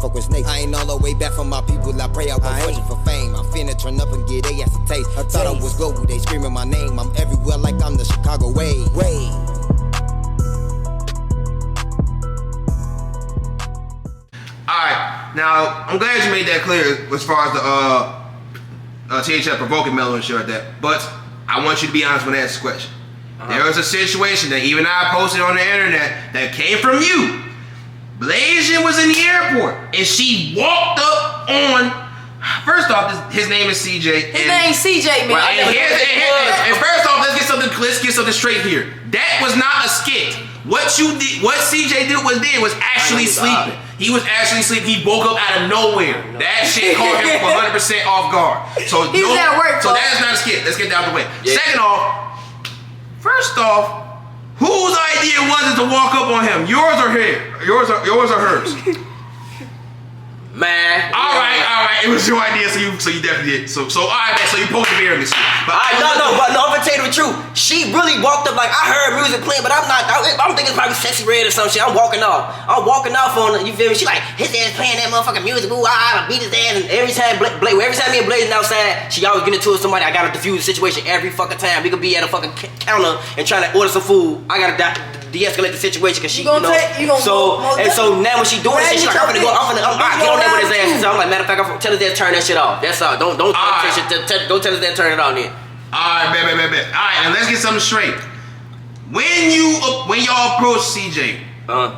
fuck with snakes. I ain't all the way back from my people, I pray I was searching for fame. I'm finna turn up and get a ass a taste. I thought I was global, they screaming my name. I'm everywhere like I'm the Chicago way. Alright, now I'm glad you made that clear as far as the THF provoking Melo and shit like that. But I want you to be honest when I ask the question. There was a situation that even I posted on the internet that came from you. Blasian was in the airport and she walked up on. First off, his name is CJ. His name's CJ, man. Right, and first off, let's get something straight here. That was not a skit. What CJ did was actually sleeping. He was actually sleeping. He woke up out of nowhere. That shit caught him 100% off guard. So he was at work. So that is not a skit. Let's get that out the way. Yeah. Second off, first off, whose idea was it to walk up on him? Yours or his? Yours or hers? Man. All right. It was your idea, so you definitely did. So all right, man. So you posted beer in this shit. But no. I'm gonna tell you the truth. She really walked up like I heard music playing, but I'm thinking it's probably Sexy Red or some shit. I'm walking off on her. You feel me? She like his ass playing that motherfucking music. Ooh, I beat his ass. And every time me and Blasian outside, she always get into it with somebody. I gotta diffuse the situation every fucking time. We could be at a fucking counter and trying to order some food. I gotta de-escalate the situation because she, So now when she doing this shit, she like, I'm finna get on there with his ass. So I'm like, matter of fact, I'm tell his dad to turn that shit off. That's all. Don't tell his dad to turn it on then. Alright, bet. Alright, now let's get something straight. When y'all approached CJ,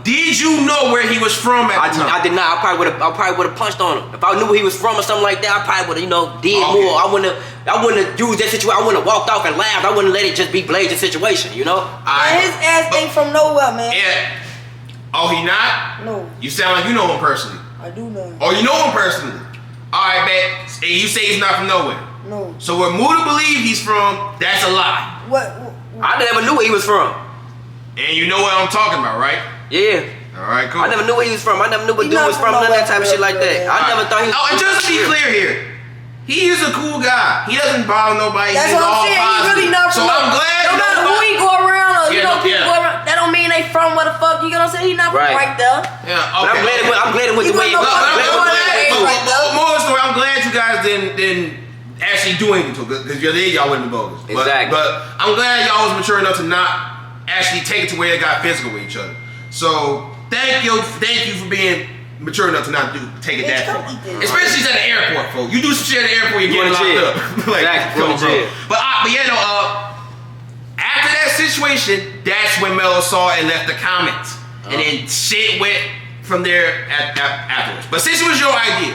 did you know where he was from at the time? I did not. I probably would have punched on him. If I knew where he was from or something like that, I probably would have, did more. I wouldn't have used that situation. I wouldn't have walked off and laughed. I wouldn't let it just be Blasian's situation, Man, his ass ain't from nowhere, man. Yeah. Oh, he not? No. You sound like you know him personally. I do know him. Oh, you know him personally? Alright, man. And you say he's not from nowhere. No. So where Mooda believe he's from, that's a lie. What? I never knew where he was from. And you know what I'm talking about, right? Yeah. Alright, cool. I never knew where he was from. I never knew what dude was from, none of that type of shit like that. I never thought he was. Oh, and just to be clear here, he is a cool guy. He doesn't bother nobody. That's what I'm saying. He's really not from. So I'm glad. No matter who he go around, or people go around, that don't mean they from where the fuck. You know what I'm saying? He's not from right there. Yeah. Okay. I'm glad it went the way it went. More story. I'm glad you guys didn't actually do anything to it, because y'all wouldn't be bogus. Exactly. But I'm glad y'all was mature enough to not actually take it to where they got physical with each other. So thank you for being mature enough to not take it that far. Especially at the airport, folks. You do some shit at the airport, you're getting locked up. But after that situation, that's when Melo saw and left the comments, and then shit went from there afterwards. But since it was your idea,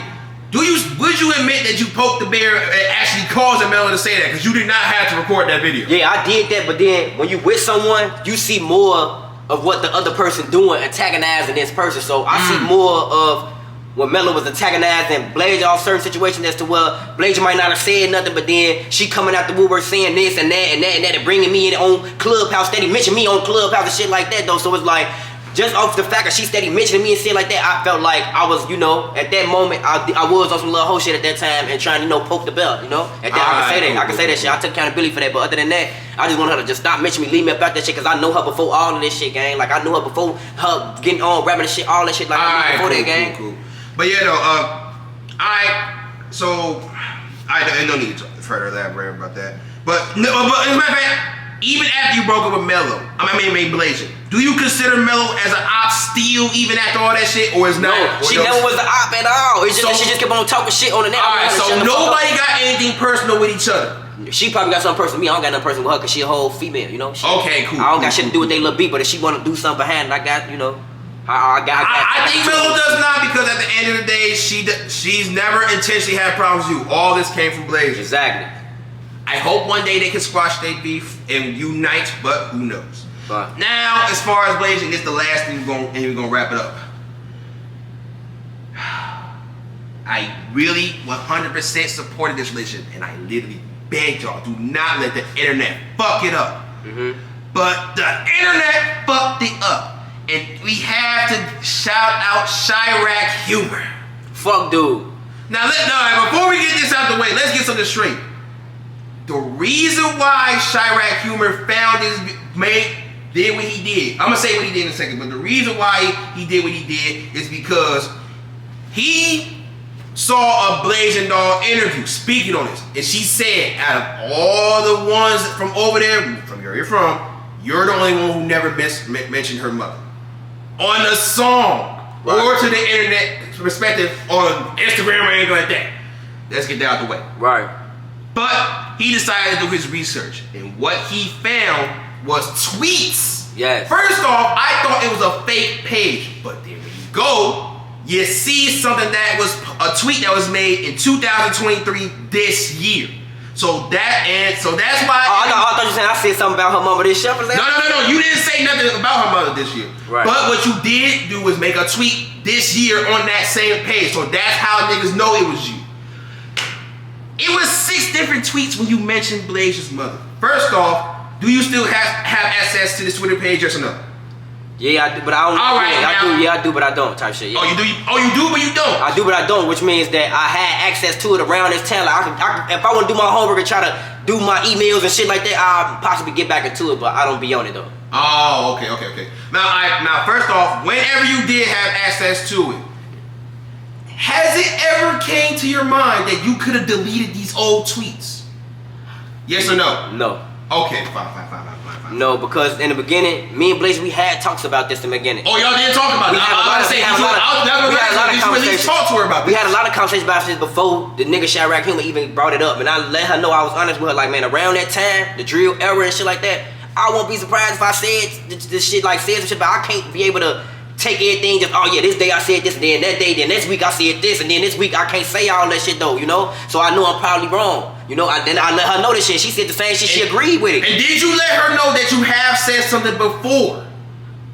would you admit that you poked the bear and actually caused Melo to say that? Because you did not have to record that video. Yeah, I did that, but then when you with someone, you see more of what the other person doing, antagonizing this person. So I see more of when Melo was antagonizing Blasian off certain situations as to where Blasian might not have said nothing, but then she coming out the woodwork saying this and that and that and that and bringing me in on Clubhouse, steady mentioning me on Clubhouse and shit like that though. So it's like, just off the fact that she steady mentioning me and shit like that, I felt like I was, at that moment, I was on some little hoe shit at that time and trying to, poke the belt, At that, I can say that shit. I took accountability for that, but other than that, I just want her to just stop mentioning me, leave me about that shit, because I know her before all of this shit, gang. Like, I knew her before her getting on, rapping and shit, all that shit, like, I knew before that, gang. Cool. But yeah, so, I no need to further elaborate about that. But as a matter of fact, even after you broke up with Melo, Blasian, do you consider Melo as an op still even after all that shit, or is not? No, she never was an op at all. It's just that she just kept on talking shit on the net. Alright, so nobody got anything personal with each other? She probably got something personal with me. I don't got nothing personal with her because she a whole female, Okay, cool. I don't got shit to do with they little beat, but if she want to do something behind it, I got, I think Melo does not, because at the end of the day, she's never intentionally had problems with you. All this came from Blasian. Exactly. I hope one day they can squash their beef and unite, but who knows? Now, as far as Blasian, this is the last thing we're gonna wrap it up. I really 100% supported this relationship, and I literally begged y'all, do not let the internet fuck it up. But the internet fucked it up, and we have to shout out Chirac Humor. Fuck, dude. Now, before we get this out the way, let's get something straight. The reason why Chirac Humor did what he did, I'm gonna say what he did in a second, but the reason why he did what he did is because He saw a Blasian Doll interview speaking on this, and she said, out of all the ones from over there, from where you're from, you're the only one who never mentioned her mother on the song or to the internet perspective on Instagram or anything like that. Let's get that out the way. Right. But he decided to do his research, and what he found was tweets. Yes. First off, I thought it was a fake page, but then when you go, you see something that was a tweet that was made in 2023 this year. So that's why. Oh, I thought you said I said something about her mama this year. No. You didn't say nothing about her mother this year. Right. But what you did do was make a tweet this year on that same page. So that's how niggas know it was you. It was 6 different tweets when you mentioned Blasian's mother. First off, do you still have access to this Twitter page, yes or no? Yeah, I do, but I don't. All right, I do, but I don't. Type shit. Yeah. Oh, you do, but you don't. I do, but I don't, which means that I had access to it around this time. Like I can, if I want to do my homework and try to do my emails and shit like that, I'll possibly get back into it, but I don't be on it though. Oh, okay. Now, first off, whenever you did have access to it, has it ever came to your mind that you could have deleted these old tweets? Yes or no? No. Okay, fine. No, because in the beginning, me and Blaze, we had talks about this in the beginning. Oh, y'all didn't talk about it. We had a lot of conversations. Talk to her about this. We had a lot of conversations about this before the nigga Chirac Humor even brought it up, and I let her know I was honest with her. Like, man, around that time, the drill era and shit like that, I won't be surprised if I said this shit, like said some shit, but I can't be able to take everything just, oh yeah, this day I said this, and then that day, then next week I said this, and then this week I can't say all that shit though, you know? So I know I'm probably wrong. You know, then I let her know this shit. She said the same shit, she agreed with it. And did you let her know that you have said something before?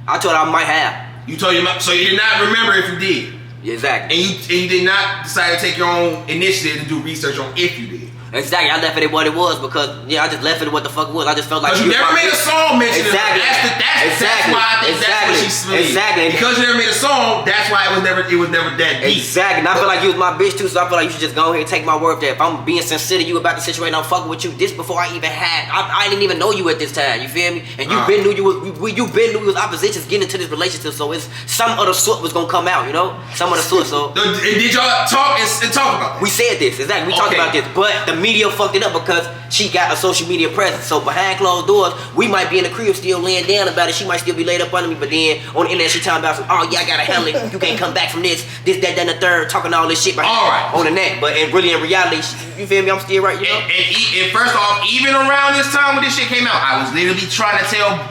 I told her I might have. You told you, so you did not remember if you did. Yeah, exactly. And you did not decide to take your own initiative to do research on if you did. Exactly, I left it at what it was because I just left it at what the fuck it was. I just felt like you never made a song mentioning exactly. That's why I think that's what she's saying. Exactly. Because you never made a song, that's why it was never that deep. Exactly. And I feel like you was my bitch too, so I feel like you should just go ahead and take my word that if I'm being sincere to you about the situation, I'm fucking with you. This before I even had, I didn't even know you at this time. You feel me? And you been knew you was oppositions getting into this relationship, so it's some other sort was gonna come out, you know, some other sort. So did y'all talk and talk about that? We said this exactly. We talked about this, but the media fucked it up because she got a social media presence. So behind closed doors, we might be in the crib still laying down about it. She might still be laid up under me, but then on the internet she talking about some, oh yeah, I gotta handle it. You can't come back from this, that, and the third, talking all this shit behind on the net. But really in reality, you feel me? I'm still right, you know? And first off, even around this time when this shit came out, I was literally trying to tell,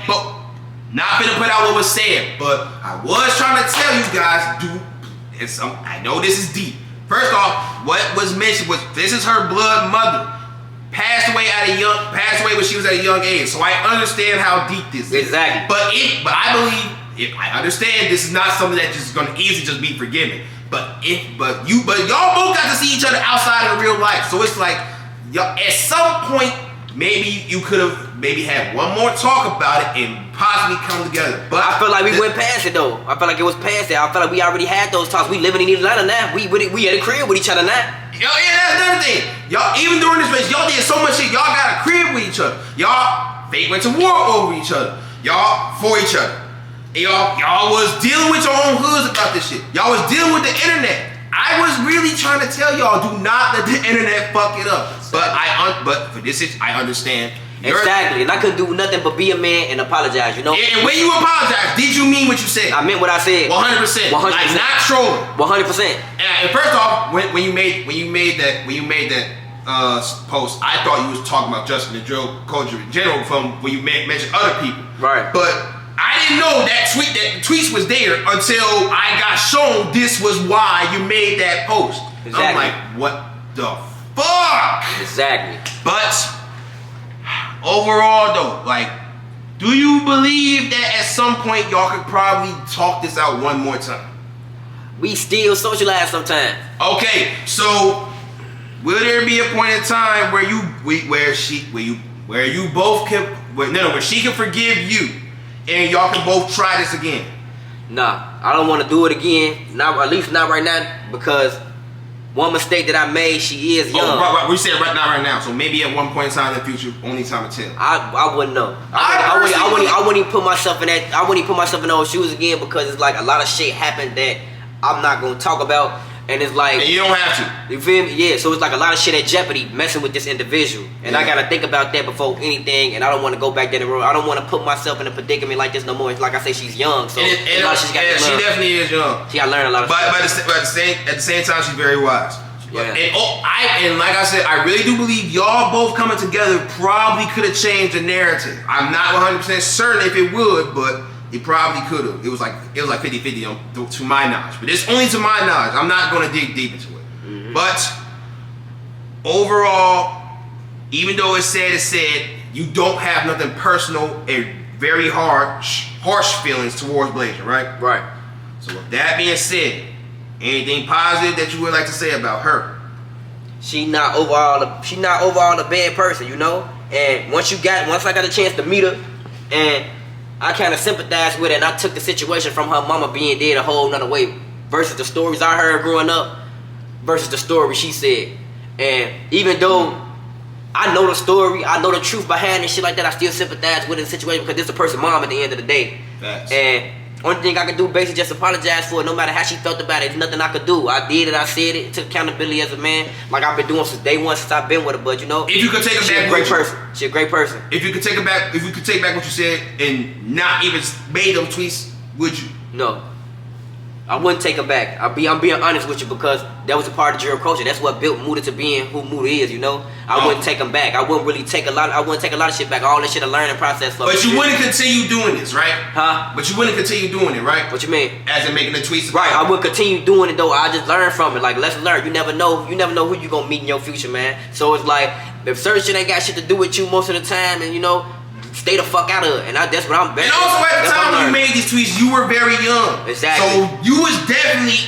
not gonna put out what was said, but I was trying to tell you guys, I know this is deep. First off, what was mentioned was this is her blood mother. Passed away when she was at a young age. So I understand how deep this is. Exactly. But I believe, I understand this is not something that just gonna easily just be forgiven. But y'all both got to see each other outside of real life. So it's like, y'all, at some point, maybe you could have had one more talk about it and possibly come together. But I feel like we went past it though. I feel like it was past it. I feel like we already had those talks. We living in Atlanta now. We at a crib with each other now. Yo, yeah, that's another thing. Y'all, even during this race, y'all did so much shit. Y'all got a crib with each other. Y'all fake went to war over each other. Y'all for each other. And y'all was dealing with your own hoods about this shit. Y'all was dealing with the internet. I was really trying to tell y'all, do not let the internet fuck it up. But for this, I understand. Exactly, and I couldn't do nothing but be a man and apologize, you know? And when you apologize, did you mean what you said? I meant what I said. 100%. Like not trolling. 100%. And first off, when you made that post, I thought you was talking about Justin the drill culture in general from when you mentioned other people. Right. But I didn't know that the tweets was there until I got shown this was why you made that post. Exactly. I'm like, what the fuck? Exactly. But overall though, like, do you believe that at some point y'all could probably talk this out one more time? We still socialize sometimes. Okay, so will there be a point in time where she can forgive you and y'all can both try this again? Nah, I don't want to do it again. Not, at least not right now, because one mistake that I made, she is young. Oh, right. We said right now. So maybe at one point in time in the future, only time to tell. I wouldn't know. I wouldn't even put myself in that. I wouldn't even put myself in those shoes again, because it's like a lot of shit happened that I'm not gonna talk about. And it's like, and you don't have to. You feel me? Yeah. So it's like a lot of shit at jeopardy messing with this individual, and I gotta think about that before anything. And I don't want to go back down the road. I don't want to put myself in a predicament like this no more. It's like I say, she's young, so she definitely is young. She gotta learn a lot of stuff. But at the same time, she's very wise. Yeah. And like I said, I really do believe y'all both coming together probably could have changed the narrative. I'm not 100% certain if it would, but it probably could have. It was like 50-50 to my knowledge. But it's only to my knowledge. I'm not going to dig deep into it. Mm-hmm. But overall, even though it's said, you don't have nothing personal and very harsh feelings towards Blasian, right? Right. So with that being said, anything positive that you would like to say about her? She not overall a bad person, you know. And once I got a chance to meet her, and I kind of sympathized with her, and I took the situation from her mama being dead a whole nother way versus the stories I heard growing up versus the story she said. And even though I know the story, I know the truth behind it, shit like that, I still sympathize with the situation because this is a person's mom at the end of the day. Facts. And only thing I could do basically just apologize for it, no matter how she felt about it. There's nothing I could do. I did it, I said it, took accountability as a man, like I've been doing since day one, since I've been with her. But you know, if you could take her back, she's a great person. She's a great person. If you could take back what you said and not even made them tweets, would you? No, I wouldn't take her back. I'm being honest with you because that was a part of your culture. That's what built Mooda to being who Mooda is. You know, I wouldn't take him back. I wouldn't take a lot of shit back. All that shit a learning process for me. But you wouldn't continue doing this, right? Huh? But you wouldn't continue doing it, right? What you mean? As in making the tweets. Right. I would continue doing it though. I just learn from it. Like lesson learned. You never know who you gonna meet in your future, man. So it's like if certain shit ain't got shit to do with you most of the time, and you know, stay the fuck out of it. And that's what I'm betting. And also at the time when you made these tweets, you were very young. Exactly. So you was definitely,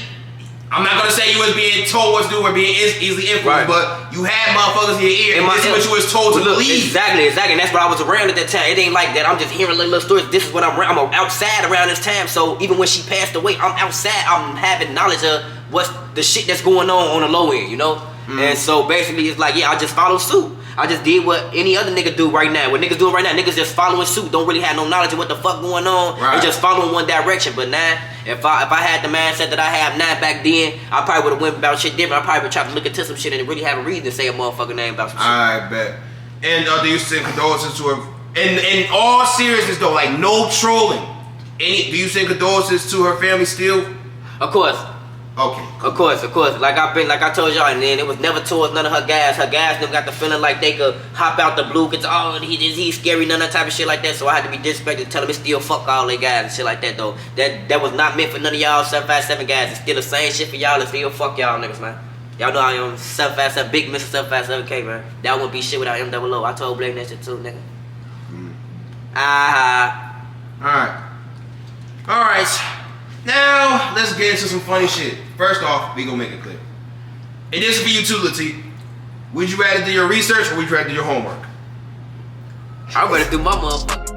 I'm not gonna say you was being told what to do or being easily influenced, but you had motherfuckers in your ear, and this is what you was told to believe. Exactly. And that's what I was around at that time. It ain't like that. I'm just hearing little stories. This is what I'm outside around this time. So even when she passed away, I'm outside. I'm having knowledge of what's the shit that's going on the low end, you know? And so basically it's like, yeah, I just follow suit. I just did what any other nigga do right now. What niggas doing right now, niggas just following suit. Don't really have no knowledge of what the fuck going on. They just following one direction. But now, if I had the mindset that I have now back then, I probably would have went about shit different. I probably would try to look into some shit and really have a reason to say a motherfucking name about some shit. I bet. And do you send condolences to her? In all seriousness though, like no trolling. Do you send condolences to her family still? Of course. Okay. Of course. Like I told y'all, and then it was never towards none of her guys. Her guys never got the feeling like they could hop out the blue, cause he's scary, none of that type of shit like that. So I had to be disrespectful to tell them it's still fuck all they guys and shit like that though. That was not meant for none of y'all 757 guys. It's still the same shit for y'all. It's still fuck y'all niggas, man. Y'all know I am 757, big Mr. 757K, man. That wouldn't be shit without M00. I told Blake that shit too, nigga. Alright. Now, let's get into some funny shit. First off, we gonna make it clear. And this is for you too, Latif. Would you rather do your research or would you rather do your homework? I'd rather do my motherfucking